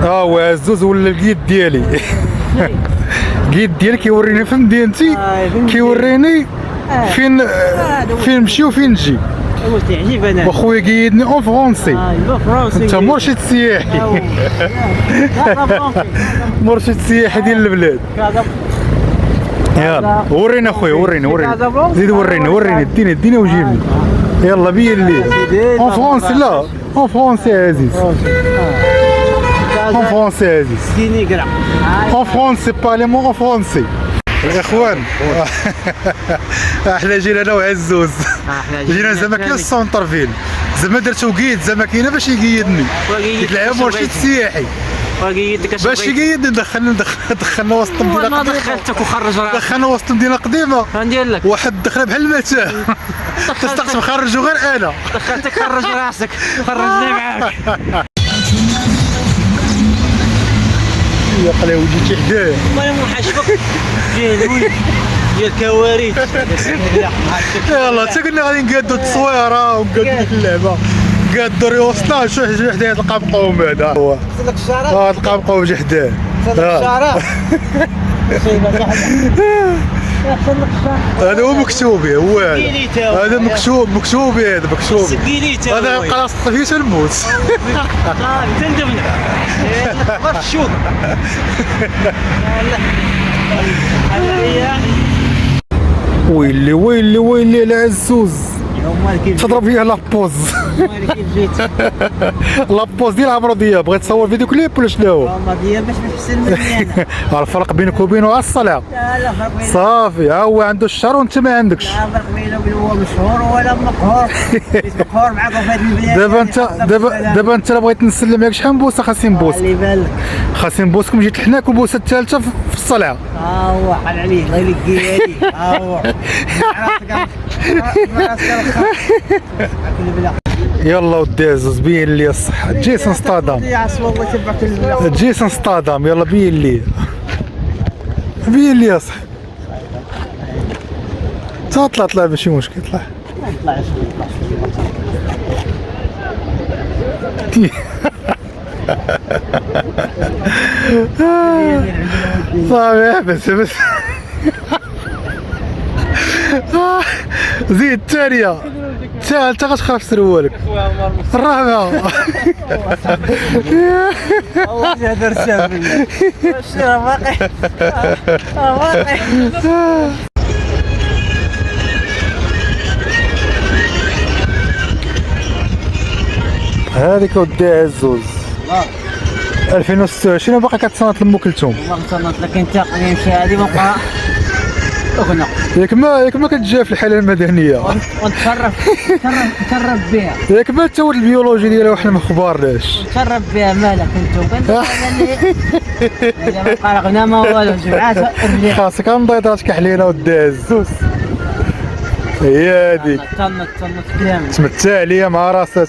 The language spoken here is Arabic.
هو عزوز ولا الجيد ديالي. الجيد ديالي كيوريني في مدينتي، كيوريني فين نمشي وفين نجي. واش تعجب انا وخويا قيدني اون فرونسي. انت مرشد سياحي. مرشد سياحي ديال البلاد. يلا ورينا اخويا، وريني زيد وريني اديني وجيبني. يلا بيا الليل اون فرونسي. لا اون فرونسي عزيز، اون فرونسي عزيز. ديني قرا اون فرونسي بارليمون اون فرونسي. الاخوان احنا جينا انا وعزوز، جينا زعما كاين السونتر فيل، زعما درت وقيد زعما كاينه باش يقيدني. قلت له مرشد سياحي باش يقيدني. دخلنا وسط المدينه. ما دخلتك وخرج راسك. دخلنا وسط المدينه قديمه. ندير لك واحد دخل بحال المتاه. تستقسم خرجوا غير انا. دخلتك خرج راسك، خرجني معاك. يا قلاوي جيتي حدايا. والله مو حاشفك ديال الكوارث. يلا حتى قلنا غادي نقادو التصويره ونقادو اللعبه، قادو ريوسنا شي حدايا تلقى مقوم. هذا هو لك الشارع. تلقى مقوم جي حداه. الشارع هذا هو مكتوبي، هو هذا مكتوبي هذا مكتوبي. هذا خلاص طفيت نموت. تندبنا ما تشوف. ويلي العزوز تضرب فيها لابوز. لابوز ديال عمرو دياب. بغيت تصور فيديو كليب ولا شنو؟ عمرو دياب باش نحسن مني انا. الفرق بينك وبينه الصلاه. لا فرق بيننا. صافي ها هو عنده الشهر وانت ما عندكش. لا فرق بينه وبين هو مشهور ولا مقهور. مقهور معاك في هذه البلاد. دابا انت بغيت نسلم ياك شحال نبوسه خاصني نبوسك. خلي بالك خاصني نبوسكم. جيت لحناك والبوسه الثالثه في الصلاه. هو حل عليه الله يلقي هادي. هو يلا ودي عزوز بين لي الصحة. جيسون ستادام، جيسون ستادام. يلا بين لي يا صاحبي. طلع ماشي مشكل. طلع صافي بس زيد الثانية انت غتخرج سروالك. الرابعة والله تهدر الشاب بالله. واش راه باقي هذيك ودي عزوز 2026 باقي كتصنت لأم كلثوم. والله تصنت لك انت نمشي هادي ونبقى اغنى. ياك ما كتجي في الحاله المدنيه ونتشرف بها. ياك ما تاول البيولوجي ديالها وحنا ما خبارناش. نتشرف بها. مالك انتم اذا ما بقى غنى ما والو. جمعات الريح خاصك نضيط راسك حلينا ودي عزوز. هي هذيك تنط كلامك. تمتع عليا مع راسك.